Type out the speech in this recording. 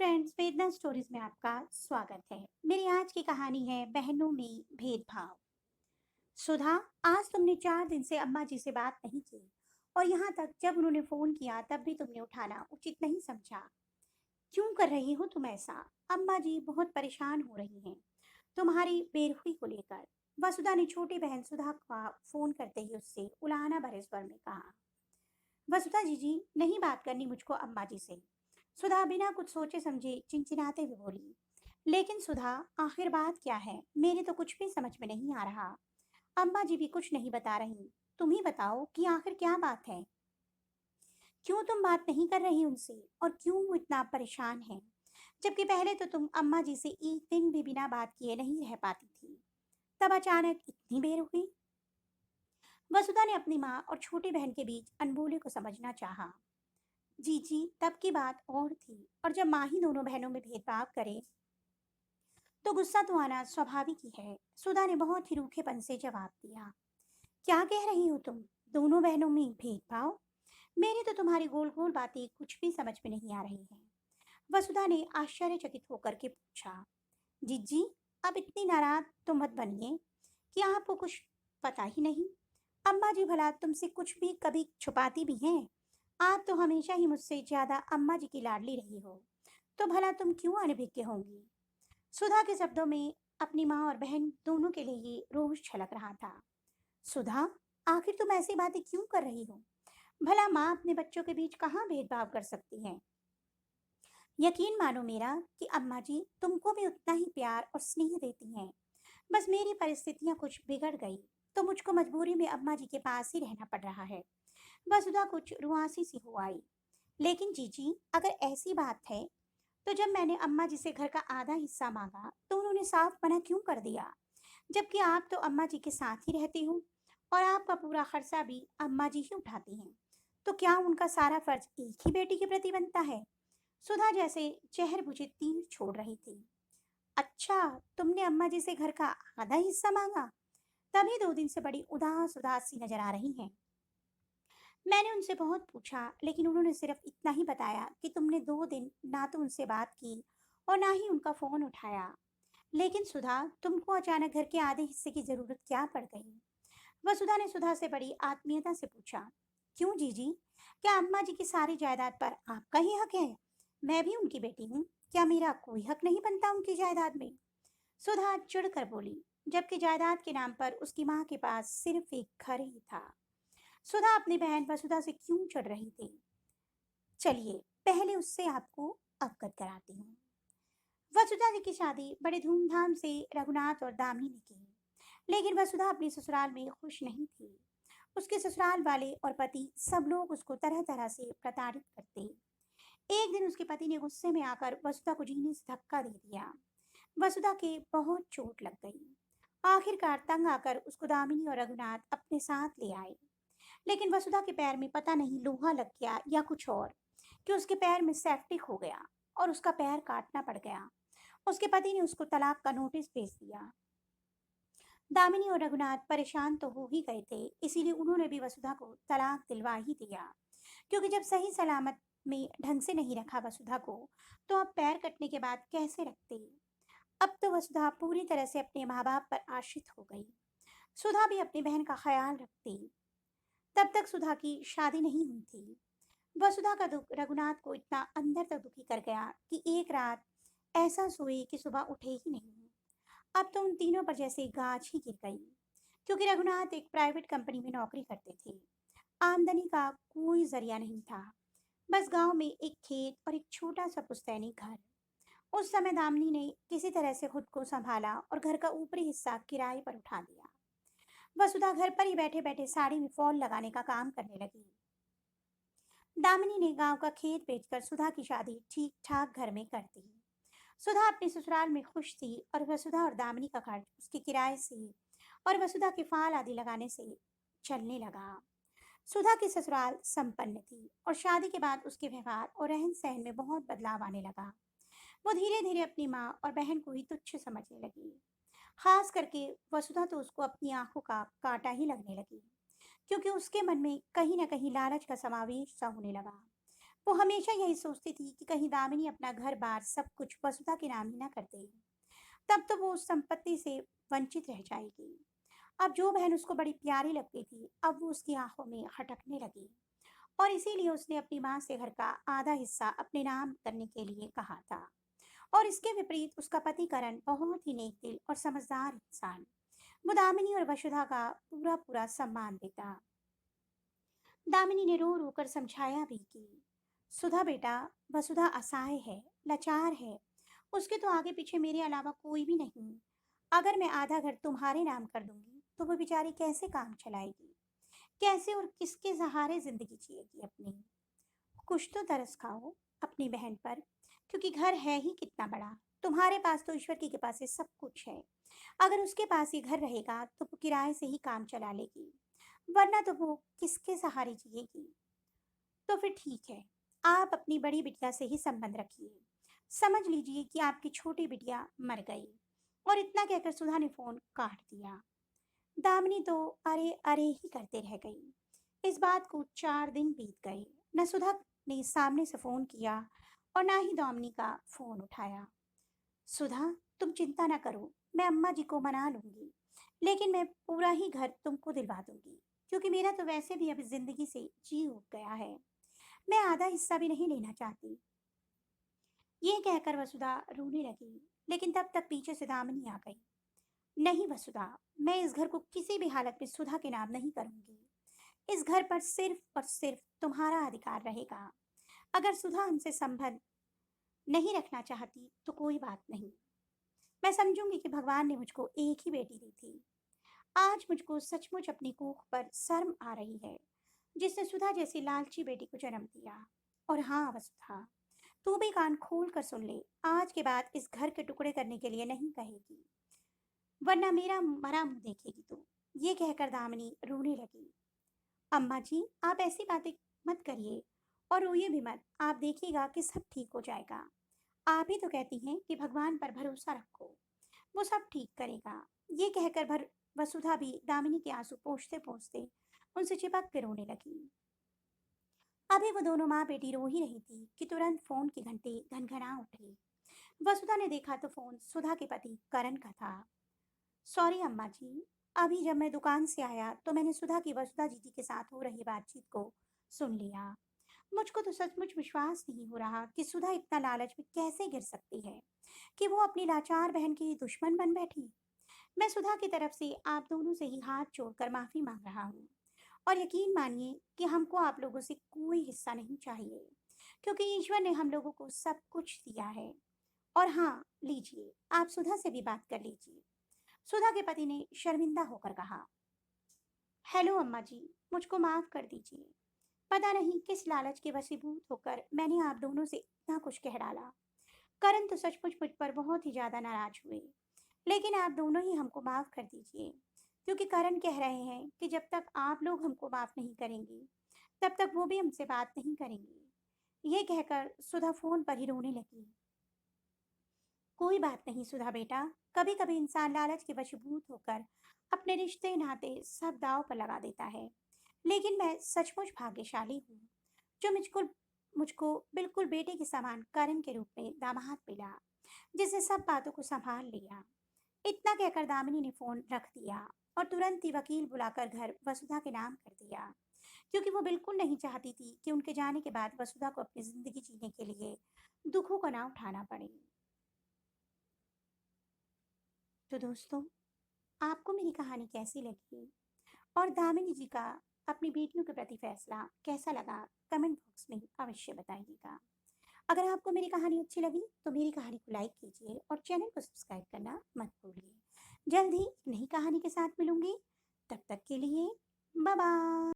Friends, वेदना stories में आपका स्वागत है। मेरी आज की कहानी है बहनों में भेदभाव। सुधा, आज तुमने 4 दिन से अम्मा जी से बात नहीं की और यहाँ तक जब उन्होंने फोन किया तब भी तुमने उठाना उचित नहीं समझा। क्यों कर रही हो तुम ऐसा? अम्मा जी बहुत परेशान हो रही हैं तुम्हारी बेरुखी को लेकर। वसुधा ने छोटी बहन सुधा का फोन करते ही उससे उलाहना भरे स्वर में कहा। वसुधा जी नहीं बात करनी मुझको अम्मा जी से। सुधा बिना कुछ सोचे समझे चिंचिनाते हुए बोली। लेकिन सुधा, आखिर बात क्या है? मेरे तो कुछ भी समझ में नहीं आ रहा। अम्मा जी भी कुछ नहीं बता रही। तुम ही बताओ कि आखिर क्या बात है। क्यों तुम बात नहीं कर रही उनसे और क्यों वो इतना परेशान है? जबकि पहले तो तुम अम्मा जी से एक दिन भी बिना बात किए नहीं रह पाती थी, तब अचानक इतनी बेरुखी। वसुधा ने अपनी माँ और छोटी बहन के बीच अनबोले को समझना चाहा। जी तब की बात और थी, और जब माँ ही दोनों बहनों में भेदभाव करे तो गुस्सा तो आना स्वाभाविक ही है। सुधा ने बहुत ही रूखेपन से जवाब दिया। क्या कह रही हो तुम? दोनों बहनों में भेदभाव? मेरी तो तुम्हारी गोल गोल बातें कुछ भी समझ में नहीं आ रही हैं। वसुधा ने आश्चर्यचकित होकर के पूछा। जीजी, अब इतनी नाराज तो मत बनिए कि आपको कुछ पता ही नहीं। अम्मा जी भला तुमसे कुछ भी कभी छुपाती भी हैं? आप तो हमेशा ही मुझसे ज्यादा अम्मा जी की लाडली रही हो, तो भला तुम क्यों अनभिज्ञ होंगी? सुधा के शब्दों में अपनी माँ और बहन दोनों के लिए ये रोष छलक रहा था। सुधा, आखिर तुम ऐसी बातें क्यों कर रही हो? भला माँ अपने बच्चों के बीच कहाँ भेदभाव कर सकती है? यकीन मानो मेरा कि अम्मा जी तुमको भी उतना ही प्यार और स्नेह देती हैं। बस मेरी परिस्थितियां कुछ बिगड़ गई तो मुझको मजबूरी में अम्मा जी के पास ही रहना पड़ रहा है। वसुधा कुछ रुआसी सी हो आई। लेकिन जीजी, अगर ऐसी बात है तो जब मैंने अम्मा जी से घर का आधा हिस्सा मांगा तो उन्होंने साफ मना क्यों कर दिया? जबकि आप तो अम्मा जी के साथ ही रहती हो और आपका पूरा खर्चा भी अम्मा जी ही उठाती हैं। तो क्या उनका सारा फर्ज एक ही बेटी के प्रति बनता है? सुधा जैसे जहर बुझे तीर छोड़ रही थी। अच्छा, तुमने अम्मा जी से घर का आधा हिस्सा मांगा? तभी 2 दिन से बड़ी उदास उदास सी नजर आ रही हैं। मैंने उनसे बहुत पूछा लेकिन उन्होंने सिर्फ इतना ही बताया कि तुमने 2 दिन ना तो उनसे बात की और ना ही उनका फोन उठाया। लेकिन सुधा, तुमको अचानक घर के आधे हिस्से की जरूरत क्या पड़ गई? वसुधा ने सुधा से बड़ी आत्मीयता से पूछा। क्यों जीजी, क्या अम्मा जी की सारी जायदाद पर आपका ही हक है? मैं भी उनकी बेटी हूँ। क्या मेरा कोई हक नहीं बनता उनकी जायदाद में? सुधा चिढ़कर बोली, जबकि जायदाद के नाम पर उसकी माँ के पास सिर्फ एक घर ही था। सुधा अपनी बहन वसुधा से क्यों चढ़ रही थी? चलिए, पहले उससे आपको अवगत कराती हूँ। वसुधा जी की शादी बड़े धूमधाम से रघुनाथ और दामिनी ने की, लेकिन वसुधा अपने ससुराल में खुश नहीं थी। उसके ससुराल वाले और पति सब लोग उसको तरह तरह से प्रताड़ित करते। एक दिन उसके पति ने गुस्से में आकर वसुधा को जीने से धक्का दे दिया। वसुधा के बहुत चोट लग गई। आखिरकार तंग आकर उसको दामिनी और रघुनाथ अपने साथ ले आए। लेकिन वसुधा के पैर में पता नहीं लोहा लग गया या कुछ और, कि उसके पैर में सेप्टिक हो गया और उसका पैर काटना पड़ गया। उसके पति ने उसको तलाक का नोटिस भेज दिया। दामिनी और रघुनाथ परेशान तो हो ही गए थे, इसीलिए उन्होंने भी वसुधा को तलाक दिलवा ही दिया। क्योंकि जब सही सलामत में ढंग से नहीं रखा वसुधा को, तो अब पैर कटने के बाद कैसे रखते? अब तो वसुधा पूरी तरह से अपने माँ बाप पर आश्रित हो गई। सुधा भी अपनी बहन का ख्याल रखती। तब तक सुधा की शादी नहीं हुई थी। वसुधा का दुख रघुनाथ को इतना अंदर तक दुखी कर गया कि एक रात ऐसा सोए कि सुबह उठे ही नहीं। अब तो उन तीनों पर जैसे गाज ही गिर गई। क्योंकि रघुनाथ एक प्राइवेट कंपनी में नौकरी करते थे। आमदनी का कोई जरिया नहीं था, बस गांव में एक खेत और एक छोटा सा पुश्तैनी घर। उस समय दामिनी ने किसी तरह से खुद को संभाला और घर का ऊपरी हिस्सा किराए पर उठा दिया। वसुधा घर पर ही बैठे बैठे साड़ी में फॉल लगाने का काम करने लगी। दामिनी ने गांव का खेत बेचकर सुधा की शादी ठीक ठाक घर में कर दी। सुधा अपने ससुराल में खुश थी और वसुधा और दामिनी का खर्च उसके किराए से और वसुधा के फाल आदि लगाने से चलने लगा। सुधा की ससुराल संपन्न थी और शादी के बाद उसके व्यवहार और रहन सहन में बहुत बदलाव आने लगा। वो धीरे धीरे अपनी माँ और बहन को ही तुच्छ समझने लगी। खास करके वसुधा तो उसको अपनी आंखों का कांटा ही लगने लगी, क्योंकि उसके मन में कहीं न कहीं लालच का समावेश सा होने लगा। वो हमेशा यही सोचती थी कि कहीं दामिनी अपना घर-बार सब कुछ वसुधा के नाम ही ना कर दे। तब तो वो उस संपत्ति से वंचित रह जाएगी। अब जो बहन उसको बड़ी प्यारी लगती थी, अब वो उसकी आंखों में खटकने लगी और इसीलिए उसने अपनी माँ से घर का आधा हिस्सा अपने नाम करने के लिए कहा था। और इसके विपरीत उसका पति करण बहुत ही नेक दिल और समझदार इंसान, वो दामिनी और वसुधा का पूरा पूरा सम्मान देता। दामिनी ने रो रो कर समझाया भी कि सुधा बेटा, वसुधा असहाय है, लाचार है, उसके तो आगे पीछे मेरे अलावा कोई भी नहीं। अगर मैं आधा घर तुम्हारे नाम कर दूंगी तो वो बेचारी कैसे काम चलाएगी, कैसे और किसके सहारे जिंदगी जिएगी अपनी। कुछ तो तरस खाओ अपनी बहन पर, क्योंकि घर है ही कितना बड़ा। तुम्हारे पास तो ईश्वर की कृपा से सब कुछ है। अगर उसके पास ये घर रहेगा तो वो किराए से ही काम चला लेगी, वरना तो वो किसके सहारे जिएगी। तो फिर ठीक है, आप अपनी बड़ी बिटिया से ही संबंध रखिए। समझ लीजिए कि आपकी छोटी बिटिया मर गई। और इतना कहकर सुधा ने फोन काट दिया। दामिनी तो अरे अरे ही करते रह गई। इस बात को 4 दिन बीत गए। न सुधा ने सामने से फोन किया और ना ही दामिनी का फोन उठाया। सुधा, तुम चिंता ना करो, मैं अम्मा जी को मना लूंगी, लेकिन मैं पूरा ही घर तुमको दिलवा दूंगी, क्योंकि मेरा तो वैसे भी अभी जिंदगी से जी उब गया है। मैं आधा हिस्सा भी नहीं लेना चाहती। ये कहकर वसुधा रोने लगी, लेकिन तब तक पीछे से दामिनी आ गई। नहीं वसुधा, मैं इस घर को किसी भी हालत में सुधा के नाम नहीं करूंगी। इस घर पर सिर्फ और सिर्फ तुम्हारा अधिकार रहेगा। अगर सुधा हमसे संबंध नहीं रखना चाहती तो कोई बात नहीं। मैं समझूंगी कि भगवान ने मुझको एक ही बेटी दी थी। आज मुझको सचमुच अपनी कोख पर शर्म आ रही है, जिसने सुधा जैसी लालची बेटी को जन्म दिया। और हाँ वसुधा, तू भी कान खोल कर सुन ले, आज के बाद इस घर के टुकड़े करने के लिए नहीं कहेगी, वरना मेरा मरा मुंह देखेगी तू। ये कहकर दामिनी रोने लगी। अम्मा जी, आप ऐसी बातें मत करिए और रोइए भी मत। आप देखिएगा कि सब ठीक हो जाएगा। आप ही तो कहती हैं कि भगवान पर भरोसा रखो, वो सब ठीक करेगा। ये कहकर भर वसुधा भी दामिनी के आंसू पोंछते पोंछते उनसे चिपक के रोने लगी। अभी वो दोनों माँ बेटी रो ही रही थी कि तुरंत फोन की घंटी घनघना उठी। वसुधा ने देखा तो फोन सुधा के पति करण का था। सॉरी अम्मा जी, अभी जब मैं दुकान से आया तो मैंने सुधा की वसुधा जी के साथ हो रही बातचीत को सुन लिया। मुझको तो सचमुच विश्वास नहीं हो रहा कि सुधा इतना लालच में कैसे गिर सकती है कि वो अपनी लाचार बहन की दुश्मन बन बैठी। मैं सुधा की तरफ से आप दोनों से ही हाथ जोड़कर माफी मांग रहा हूँ। और यकीन मानिए कि हमको आप लोगों से कोई हिस्सा नहीं चाहिए, क्योंकि ईश्वर ने हम लोगों को सब कुछ दिया है। और हाँ, लीजिए, आप सुधा से भी बात कर लीजिए। सुधा के पति ने शर्मिंदा होकर कहा। हेलो अम्मा जी, मुझको माफ कर दीजिए। पता नहीं किस लालच के वशीभूत होकर मैंने आप दोनों से इतना कुछ कह डाला। करण तो सचमुच मुझ पर बहुत ही ज्यादा नाराज हुए, लेकिन आप दोनों ही हमको माफ कर दीजिए, क्योंकि करण कह रहे हैं कि जब तक आप लोग हमको माफ नहीं करेंगे तब तक वो भी हमसे बात नहीं करेंगे। ये कहकर सुधा फोन पर ही रोने लगी। कोई बात नहीं सुधा बेटा, कभी कभी इंसान लालच के वशीभूत होकर अपने रिश्ते नाते सब दांव पर लगा देता है। लेकिन मैं सचमुच भाग्यशाली हूँ जो मुझको मुझको बिल्कुल बेटे के समान करण के रूप में दामाद मिला, जिसने सब बातों को संभाल लिया। इतना कहकर दामिनी ने फोन रख दिया और तुरंत ही वकील बुलाकर घर वसुधा के नाम कर दिया, क्योंकि वो बिल्कुल नहीं चाहती थी कि उनके जाने के बाद वसुधा को अपनी जिंदगी जीने के लिए दुखों का ना उठाना पड़े। तो दोस्तों, आपको मेरी कहानी कैसी लगी और दामिनी जी का अपनी बेटियों के प्रति फैसला कैसा लगा, कमेंट बॉक्स में अवश्य बताइएगा। अगर आपको मेरी कहानी अच्छी लगी तो मेरी कहानी को लाइक कीजिए और चैनल को सब्सक्राइब करना मत भूलिए। जल्द ही एक नई कहानी के साथ मिलूंगी, तब तक के लिए बाय बाय।